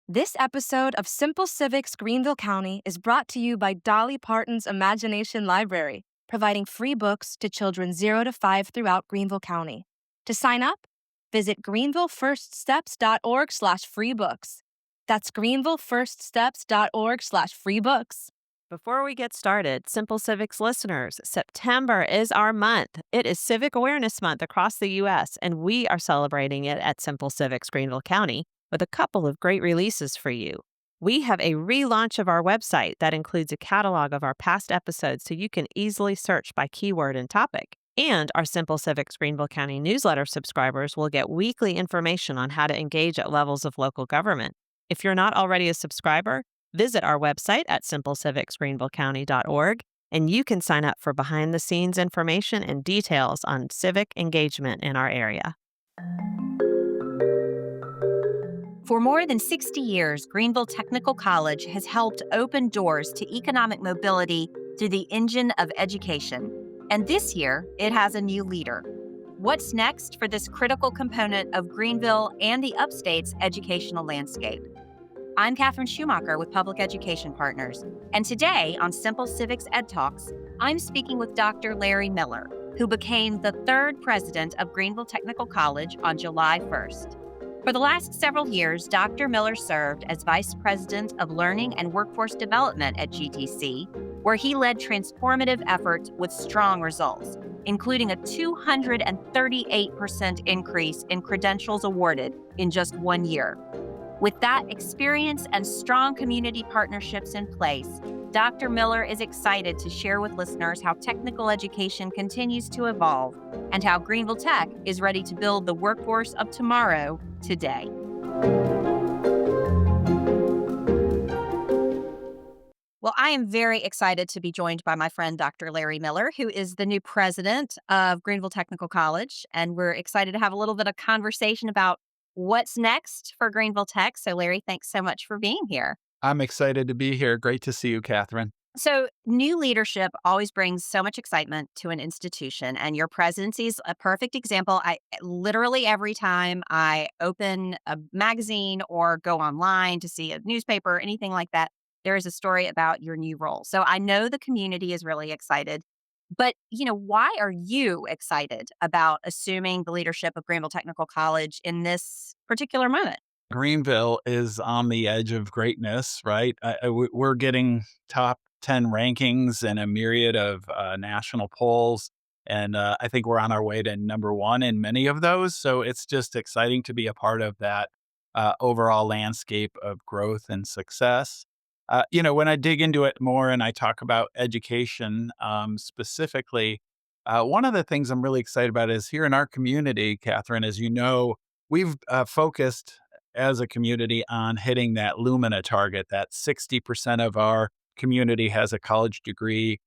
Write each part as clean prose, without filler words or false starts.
This episode of Simple Civics Greenville County is brought to you by Dolly Parton's Imagination Library, providing free books to children 0 to 5 throughout Greenville County. To sign up, visit greenvillefirststeps.org/freebooks. That's greenvillefirststeps.org/freebooks. Before we get started, Simple Civics listeners, September is our month. It is Civic Awareness Month across the U.S., and we are celebrating it at Simple Civics Greenville County with a couple of great releases for you. We have a relaunch of our website that includes a catalog of our past episodes so you can easily search by keyword and topic. And our Simple Civics Greenville County newsletter subscribers will get weekly information on how to engage at levels of local government. If you're not already a subscriber, visit our website at simplecivicgreenvillecounty.org, and you can sign up for behind-the-scenes information and details on civic engagement in our area. For more than 60 years, Greenville Technical College has helped open doors to economic mobility through the engine of education. And this year, it has a new leader. What's next for this critical component of Greenville and the upstate's educational landscape? I'm Catherine Schumacher with Public Education Partners, and today on Simple Civics EdTalks, I'm speaking with Dr. Larry Miller, who became the third president of Greenville Technical College on July 1st. For the last several years, Dr. Miller served as Vice President of Learning and Workforce Development at GTC, where he led transformative efforts with strong results, including a 238% increase in credentials awarded in just 1 year. With that experience and strong community partnerships in place, Dr. Miller is excited to share with listeners how technical education continues to evolve and how Greenville Tech is ready to build the workforce of tomorrow today. Well, I am very excited to be joined by my friend, Dr. Larry Miller, who is the new president of Greenville Technical College. And we're excited to have a little bit of conversation about what's next for Greenville Tech. So, Larry, thanks so much for being here. I'm excited to be here. Great to see you, Catherine. So, new leadership always brings so much excitement to an institution, and your presidency is a perfect example. I literally every time I open a magazine or go online to see a newspaper or anything like that, there is a story about your new role. So I know the community is really excited. But, why are you excited about assuming the leadership of Greenville Technical College in this particular moment? Greenville is on the edge of greatness, right? We're getting top 10 rankings and a myriad of national polls. And I think we're on our way to number one in many of those. So it's just exciting to be a part of that overall landscape of growth and success. When I dig into it more and I talk about education specifically, one of the things I'm really excited about is here in our community, Catherine, as you know, we've focused as a community on hitting that Lumina target, that 60% of our community has a college degree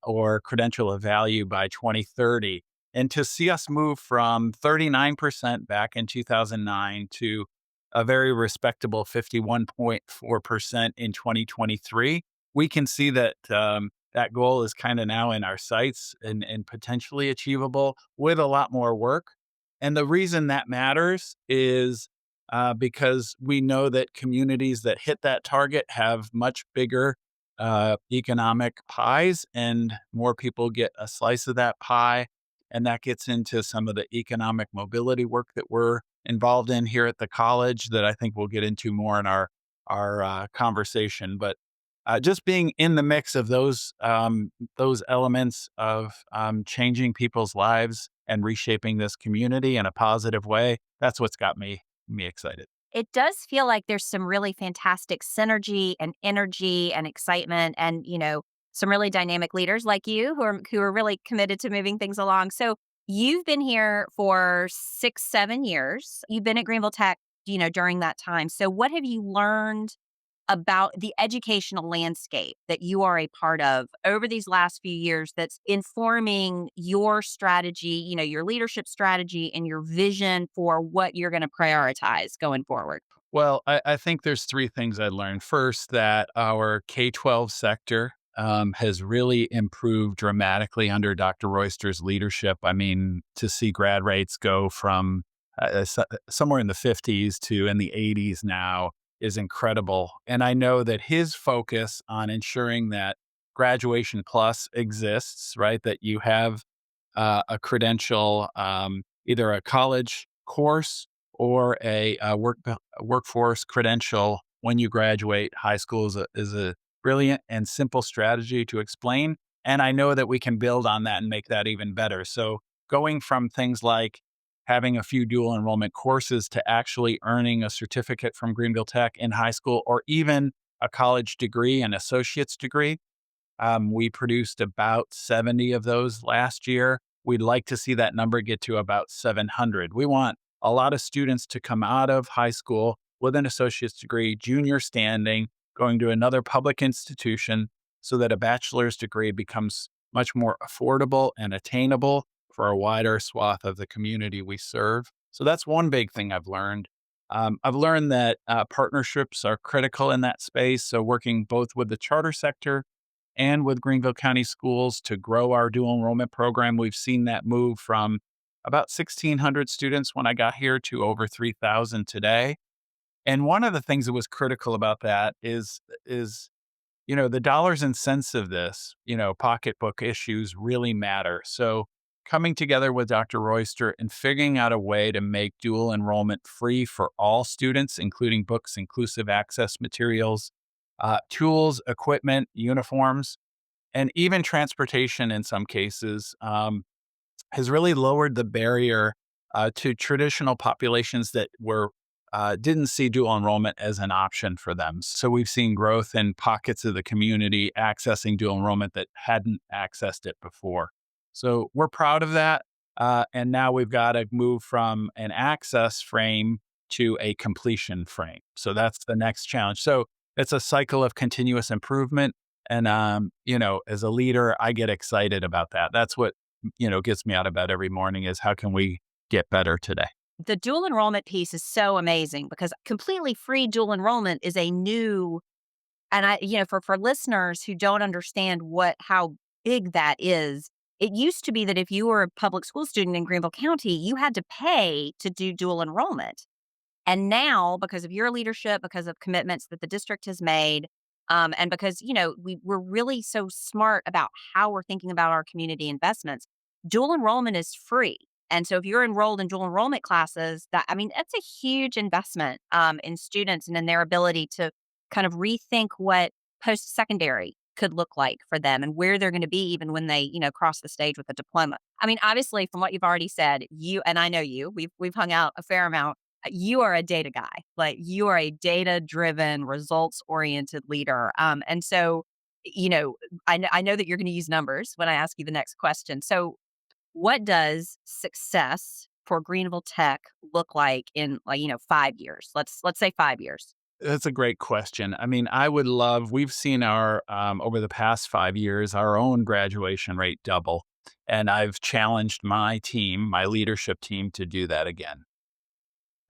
or credential of value by 2030. And to see us move from 39% back in 2009 to a very respectable 51.4% in 2023, we can see that that goal is kind of now in our sights and potentially achievable with a lot more work. And the reason that matters is because we know that communities that hit that target have much bigger economic pies, and more people get a slice of that pie. And that gets into some of the economic mobility work that we're involved in here at the college that I think we'll get into more in our conversation. But just being in the mix of those elements of changing people's lives and reshaping this community in a positive way, that's what's got me excited. It does feel like there's some really fantastic synergy and energy and excitement and, some really dynamic leaders like you who are really committed to moving things along. So you've been here for 6-7 years. You've been at Greenville Tech, during that time. So what have you learned about the educational landscape that you are a part of over these last few years that's informing your strategy, your leadership strategy and your vision for what you're going to prioritize going forward? Well, I think there's three things I learned. First, that our K-12 sector has really improved dramatically under Dr. Royster's leadership. I mean, to see grad rates go from somewhere in the 50s to in the 80s now is incredible. And I know that his focus on ensuring that Graduation Plus exists, right? That you have a credential, either a college course or a workforce credential when you graduate high school is a brilliant and simple strategy to explain. And I know that we can build on that and make that even better. So going from things like having a few dual enrollment courses to actually earning a certificate from Greenville Tech in high school, or even a college degree, an associate's degree. We produced about 70 of those last year. We'd like to see that number get to about 700. We want a lot of students to come out of high school with an associate's degree, junior standing, going to another public institution so that a bachelor's degree becomes much more affordable and attainable for a wider swath of the community we serve. So that's one big thing I've learned. I've learned that partnerships are critical in that space. So working both with the charter sector and with Greenville County Schools to grow our dual enrollment program. We've seen that move from about 1,600 students when I got here to over 3,000 today. And one of the things that was critical about that is the dollars and cents of this, pocketbook issues really matter. So coming together with Dr. Royster and figuring out a way to make dual enrollment free for all students, including books, inclusive access materials, tools, equipment, uniforms, and even transportation in some cases, has really lowered the barrier to traditional populations that didn't see dual enrollment as an option for them. So we've seen growth in pockets of the community accessing dual enrollment that hadn't accessed it before. So we're proud of that. And now we've got to move from an access frame to a completion frame. So that's the next challenge. So it's a cycle of continuous improvement. And, as a leader, I get excited about that. That's what, gets me out of bed every morning is how can we get better today? The dual enrollment piece is so amazing because completely free dual enrollment is a new, and for listeners who don't understand how big that is, it used to be that if you were a public school student in Greenville County, you had to pay to do dual enrollment. And now, because of your leadership, because of commitments that the district has made, and because, we're really so smart about how we're thinking about our community investments, dual enrollment is free. And so if you're enrolled in dual enrollment classes, that's a huge investment in students and in their ability to kind of rethink what post-secondary could look like for them and where they're going to be even when they, cross the stage with a diploma. Obviously, from what you've already said, you and I know we've hung out a fair amount. You are a data guy. Like you are a data-driven, results-oriented leader. And so, I know that you're going to use numbers when I ask you the next question. So what does success for Greenville Tech look like in 5 years? Let's say 5 years. That's a great question. We've seen over the past 5 years, our own graduation rate double. And I've challenged my leadership team to do that again.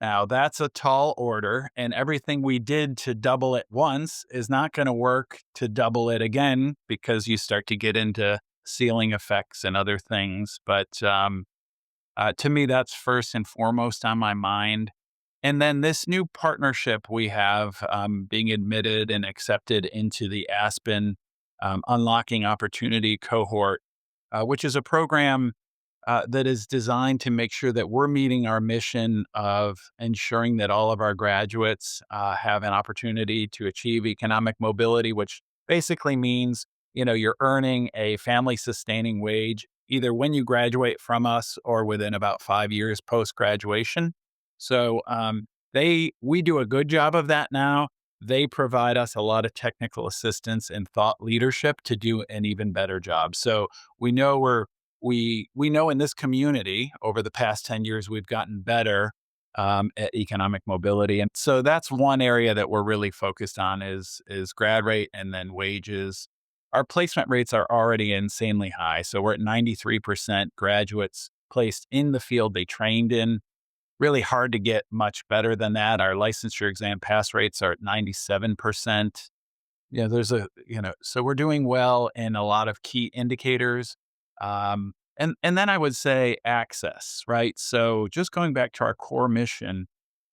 Now, that's a tall order, and everything we did to double it once is not going to work to double it again because you start to get into ceiling effects and other things. But to me, that's first and foremost on my mind. And then this new partnership we have being admitted and accepted into the Aspen Unlocking Opportunity cohort, which is a program that is designed to make sure that we're meeting our mission of ensuring that all of our graduates have an opportunity to achieve economic mobility, which basically means, you're earning a family sustaining wage either when you graduate from us or within about 5 years post-graduation. So we do a good job of that now. They provide us a lot of technical assistance and thought leadership to do an even better job. So we know we know in this community over the past 10 years, we've gotten better at economic mobility. And so that's one area that we're really focused on is grad rate and then wages. Our placement rates are already insanely high. So we're at 93% graduates placed in the field they trained in. Really hard to get much better than that. Our licensure exam pass rates are at 97%. So we're doing well in a lot of key indicators. And then I would say access, right? So just going back to our core mission,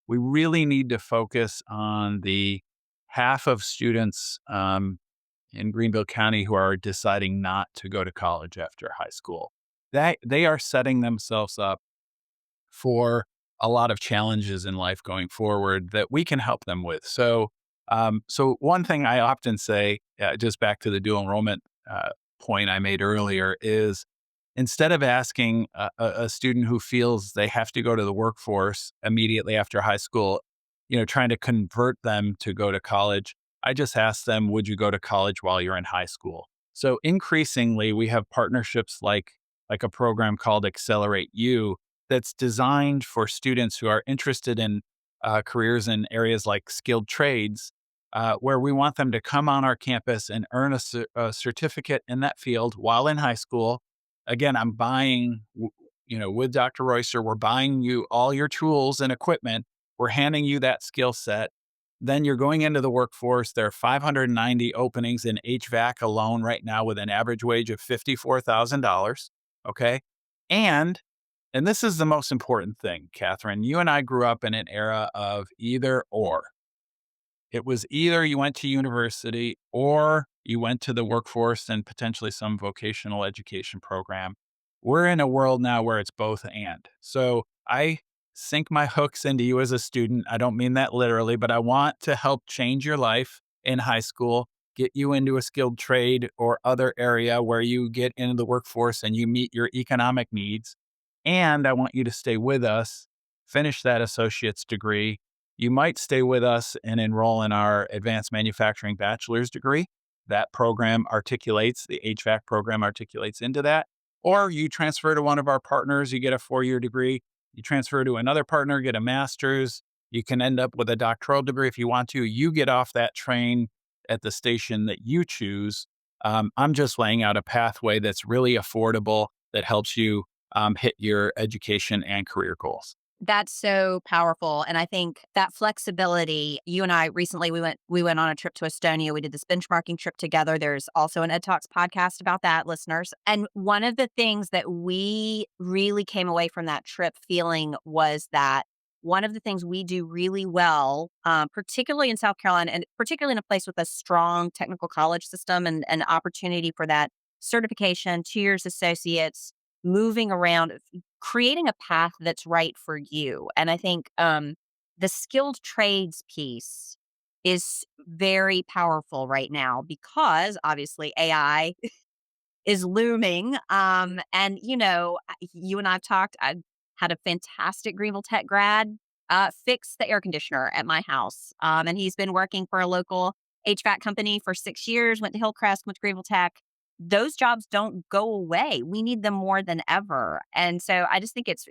we really need to focus on the half of students in Greenville County who are deciding not to go to college after high school. They are setting themselves up for a lot of challenges in life going forward that we can help them with. So one thing I often say, just back to the dual enrollment point I made earlier, is instead of asking a student who feels they have to go to the workforce immediately after high school, trying to convert them to go to college, I just ask them, would you go to college while you're in high school? So increasingly, we have partnerships like a program called Accelerate U that's designed for students who are interested in careers in areas like skilled trades, where we want them to come on our campus and earn a certificate in that field while in high school. Again, I'm buying, with Dr. Royster, we're buying you all your tools and equipment. We're handing you that skill set. Then you're going into the workforce. There are 590 openings in HVAC alone right now with an average wage of $54,000. Okay. And this is the most important thing, Catherine. You and I grew up in an era of either or. It was either you went to university or you went to the workforce and potentially some vocational education program. We're in a world now where it's both and. So I sink my hooks into you as a student. I don't mean that literally, but I want to help change your life in high school, get you into a skilled trade or other area where you get into the workforce and you meet your economic needs. And I want you to stay with us, finish that associate's degree. You might stay with us and enroll in our advanced manufacturing bachelor's degree. That program articulates, the HVAC program articulates into that. Or you transfer to one of our partners, you get a 4-year degree. You transfer to another partner, get a master's. You can end up with a doctoral degree if you want to. You get off that train at the station that you choose. I'm just laying out a pathway that's really affordable that helps you hit your education and career goals. That's so powerful. And I think that flexibility, you and I recently, we went on a trip to Estonia. We did this benchmarking trip together. There's also an EdTalks podcast about that, listeners. And one of the things that we really came away from that trip feeling was that one of the things we do really well, particularly in South Carolina, and particularly in a place with a strong technical college system and an opportunity for that certification, 2 years associates, moving around, creating a path that's right for you. And I think the skilled trades piece is very powerful right now because obviously AI is looming. And, you and I've talked, I had a fantastic Greenville Tech grad fix the air conditioner at my house. And he's been working for a local HVAC company for 6 years, went to Hillcrest, went to Greenville Tech. Those jobs don't go away. We need them more than ever. And so I just think it's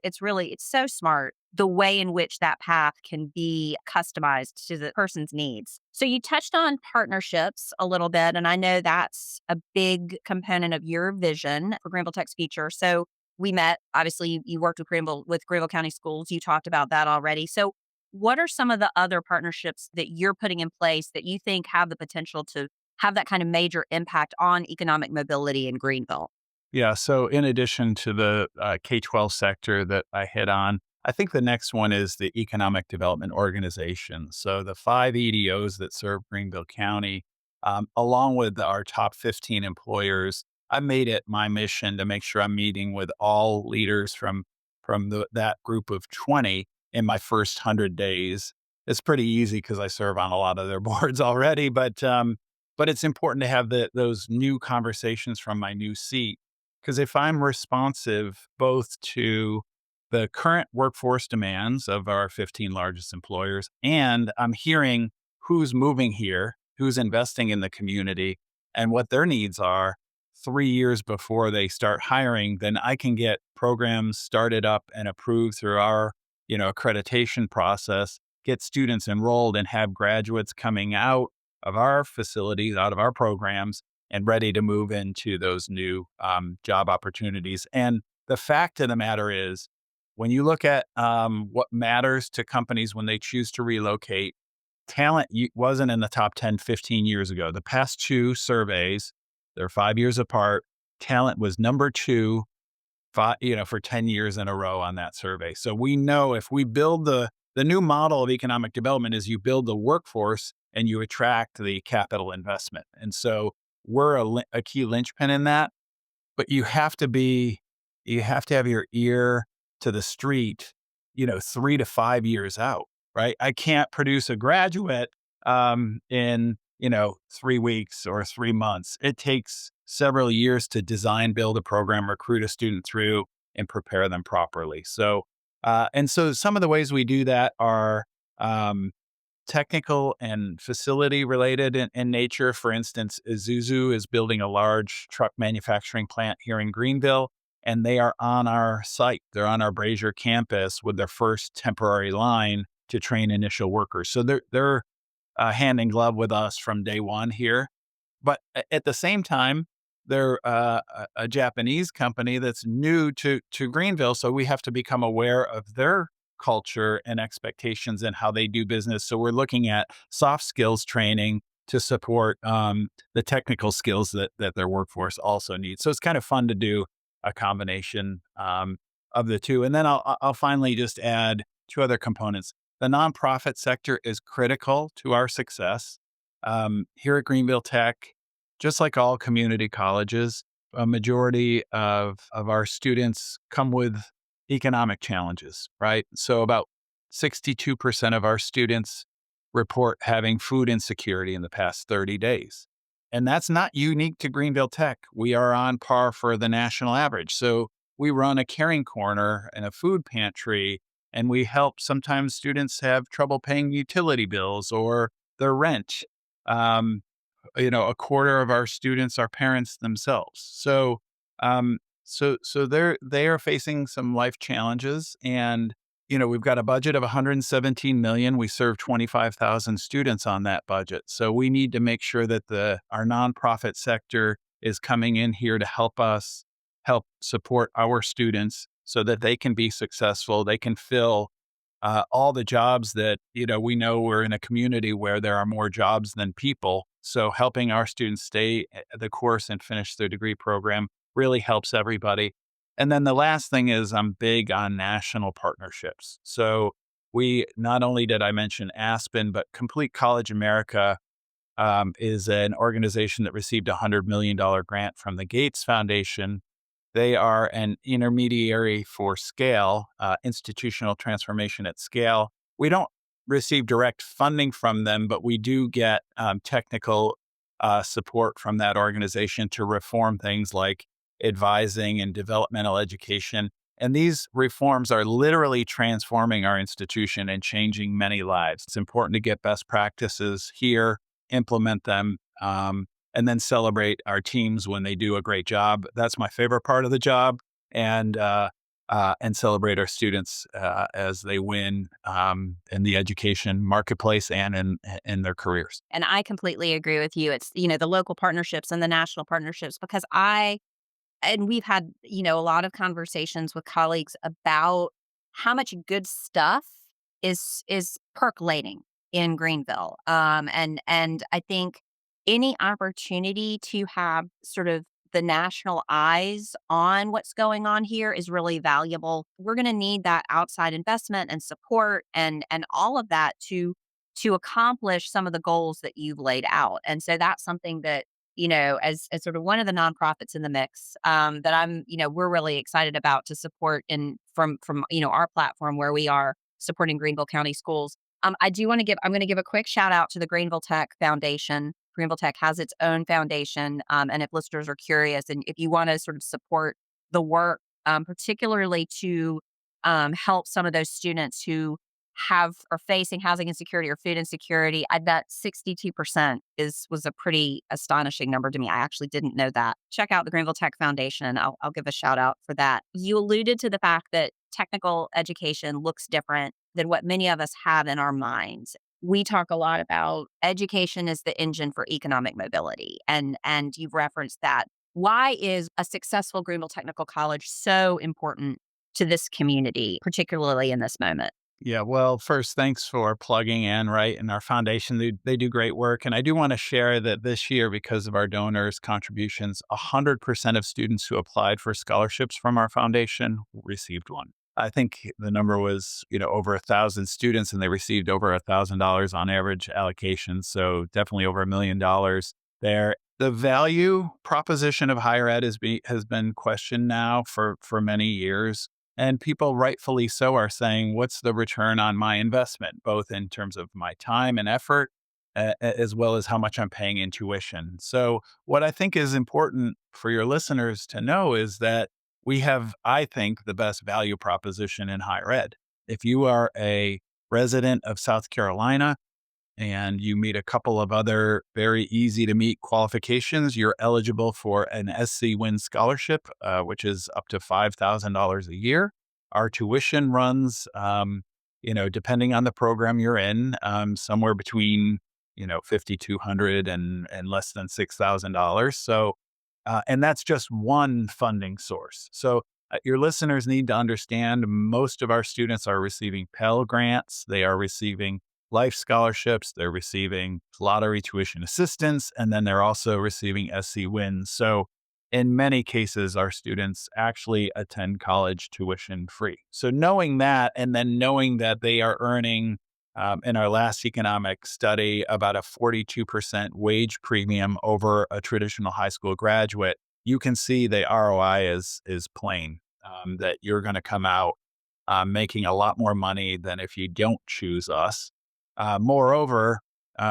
so smart the way in which that path can be customized to the person's needs. So you touched on partnerships a little bit, and I know that's a big component of your vision for Greenville Tech's future. So we met, obviously you worked with Greenville County Schools. You talked about that already. So what are some of the other partnerships that you're putting in place that you think have the potential to have that kind of major impact on economic mobility in Greenville? Yeah. So in addition to the K-12 sector that I hit on, I think the next one is the Economic Development Organization. So the 5 EDOs that serve Greenville County, along with our top 15 employers, I made it my mission to make sure I'm meeting with all leaders from that group of 20 in my first 100 days. It's pretty easy because I serve on a lot of their boards already, but it's important to have those new conversations from my new seat. Because if I'm responsive both to the current workforce demands of our 15 largest employers, and I'm hearing who's moving here, who's investing in the community, and what their needs are 3 years before they start hiring, then I can get programs started up and approved through our accreditation process, get students enrolled, and have graduates coming out of our facilities, out of our programs, and ready to move into those new job opportunities. And the fact of the matter is, when you look at what matters to companies when they choose to relocate, talent wasn't in the top 10, 15 years ago. The past 2 surveys, they're 5 years apart. Talent was number 2, for 10 years in a row on that survey. So we know if we build the the new model of economic development is you build the workforce and you attract the capital investment. And so we're a key linchpin in that, but you have to have your ear to the street, 3 to 5 years out, right? I can't produce a graduate in 3 weeks or 3 months. It takes several years to design, build a program, recruit a student through, and prepare them properly. So some of the ways we do that are technical and facility related in nature. For instance, Isuzu is building a large truck manufacturing plant here in Greenville, and they are on our site. They're on our Brazier campus with their first temporary line to train initial workers. So they're hand in glove with us from day one here. But at the same time, they're a Japanese company that's new to Greenville, so we have to become aware of their culture and expectations and how they do business. So we're looking at soft skills training to support the technical skills that their workforce also needs. So it's kind of fun to do a combination of the two. And then I'll finally just add two other components. The nonprofit sector is critical to our success. Here at Greenville Tech, just like all community colleges, a majority of our students come with economic challenges, right? So about 62% of our students report having food insecurity in the past 30 days. And that's not unique to Greenville Tech. We are on par for the national average. So we run a caring corner and a food pantry, and we help sometimes students have trouble paying utility bills or their rent. A quarter of our students are parents themselves. So they are facing some life challenges, and we've got a budget of 117 million. We serve 25,000 students on that budget. So we need to make sure that our nonprofit sector is coming in here to help support our students so that they can be successful. They can fill all the jobs that, we know we're in a community where there are more jobs than people. So helping our students stay the course and finish their degree program really helps everybody. And then the last thing is I'm big on national partnerships. So not only did I mention Aspen, but Complete College America is an organization that received a $100 million grant from the Gates Foundation. They are an intermediary for scale, institutional transformation at scale. We don't receive direct funding from them, but we do get technical support from that organization to reform things like advising and developmental education. And these reforms are literally transforming our institution and changing many lives. It's important to get best practices here, implement them, and then celebrate our teams when they do a great job. That's my favorite part of the job, and celebrate our students as they win in the education marketplace and in their careers. And I completely agree with you. It's, the local partnerships and the national partnerships, because we've had, a lot of conversations with colleagues about how much good stuff is percolating in Greenville. And I think any opportunity to have sort of the national eyes on what's going on here is really valuable. We're going to need that outside investment and support and all of that to accomplish some of the goals that you've laid out. And so that's something that, as sort of one of the nonprofits in the mix, that we're really excited about to support from our platform where we are supporting Greenville County Schools. I'm going to give a quick shout out to the Greenville Tech Foundation. Greenville Tech has its own foundation. And if listeners are curious and if you want to sort of support the work, particularly to help some of those students who are facing housing insecurity or food insecurity, I bet 62% was a pretty astonishing number to me. I actually didn't know that. Check out the Greenville Tech Foundation. I'll give a shout out for that. You alluded to the fact that technical education looks different than what many of us have in our minds. We talk a lot about education as the engine for economic mobility, and you've referenced that. Why is a successful Greenville Technical College so important to this community, particularly in this moment? Yeah, well, first, thanks for plugging in, right? And our foundation, they do great work. And I do want to share that this year, because of our donors' contributions, 100% of students who applied for scholarships from our foundation received one. I think the number was, over 1,000 students, and they received over $1,000 on average allocation. So definitely over $1 million there. The value proposition of higher ed has been questioned now for many years. And people rightfully so are saying, what's the return on my investment, both in terms of my time and effort, as well as how much I'm paying in tuition. So what I think is important for your listeners to know is that we have, I think, the best value proposition in higher ed. If you are a resident of South Carolina and you meet a couple of other very easy to meet qualifications, you're eligible for an SC Win scholarship, which is up to $5,000 a year. Our tuition runs, depending on the program you're in, somewhere between, $5,200 and less than $6,000. So, and that's just one funding source. So your listeners need to understand most of our students are receiving Pell Grants. They are receiving life scholarships. They're receiving lottery tuition assistance, and then they're also receiving SC Wins. So in many cases, our students actually attend college tuition free. So knowing that, and then knowing that they are earning, in our last economic study, about a 42% wage premium over a traditional high school graduate, you can see the ROI is plain, that you're going to come out making a lot more money than if you don't choose us. Moreover,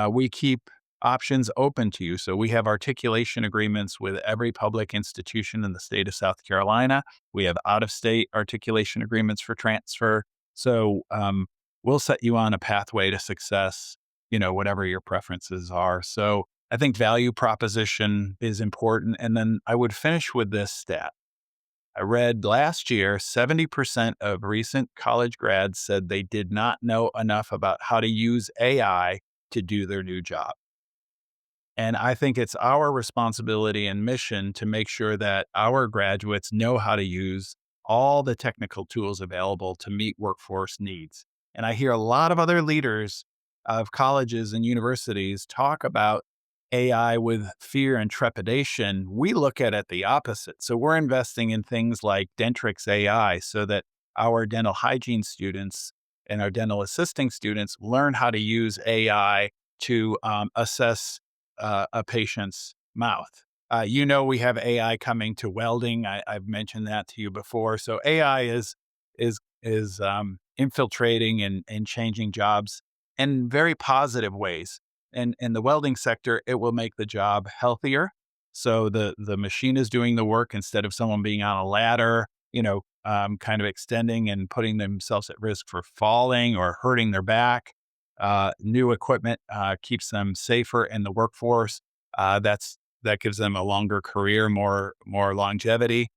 we keep options open to you. So we have articulation agreements with every public institution in the state of South Carolina. We have out-of-state articulation agreements for transfer. So we'll set you on a pathway to success, whatever your preferences are. So I think value proposition is important. And then I would finish with this stat. I read last year, 70% of recent college grads said they did not know enough about how to use AI to do their new job. And I think it's our responsibility and mission to make sure that our graduates know how to use all the technical tools available to meet workforce needs. And I hear a lot of other leaders of colleges and universities talk about AI with fear and trepidation. We look at it the opposite. So we're investing in things like Dentrix AI so that our dental hygiene students and our dental assisting students learn how to use AI to assess a patient's mouth. We have AI coming to welding. I've mentioned that to you before. So AI is infiltrating and changing jobs in very positive ways. And in the welding sector, it will make the job healthier. So the machine is doing the work instead of someone being on a ladder, kind of extending and putting themselves at risk for falling or hurting their back. New equipment keeps them safer in the workforce. That gives them a longer career, more longevity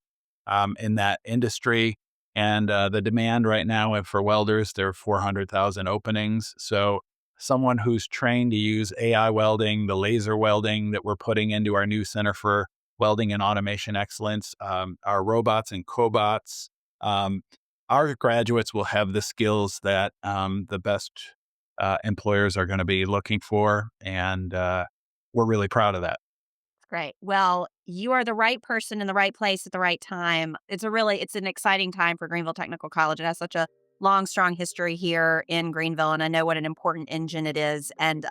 in that industry. And the demand right now for welders, there are 400,000 openings. So someone who's trained to use AI welding, the laser welding that we're putting into our new Center for Welding and Automation Excellence, our robots and cobots, our graduates will have the skills that the best employers are going to be looking for. And we're really proud of that. Great. Well, you are the right person in the right place at the right time. It's an exciting time for Greenville Technical College. It has such a long, strong history here in Greenville, and I know what an important engine it is. And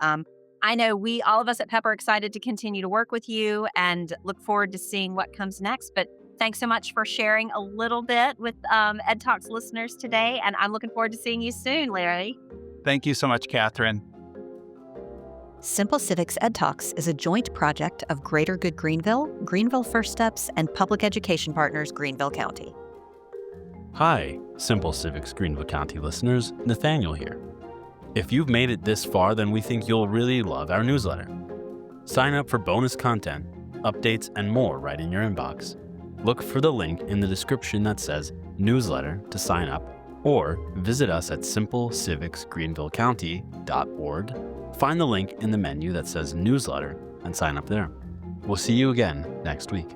I know all of us at PEP are excited to continue to work with you and look forward to seeing what comes next. But thanks so much for sharing a little bit with EdTalks listeners today, and I'm looking forward to seeing you soon, Larry. Thank you so much, Catherine. Simple Civics EdTalks is a joint project of Greater Good Greenville, Greenville First Steps, and public education partners Greenville County. Hi, Simple Civics Greenville County listeners, Nathaniel here. If you've made it this far, then we think you'll really love our newsletter. Sign up for bonus content, updates, and more right in your inbox. Look for the link in the description that says newsletter to sign up, or visit us at simplecivicsgreenvillecounty.org. Find the link in the menu that says newsletter and sign up there. We'll see you again next week.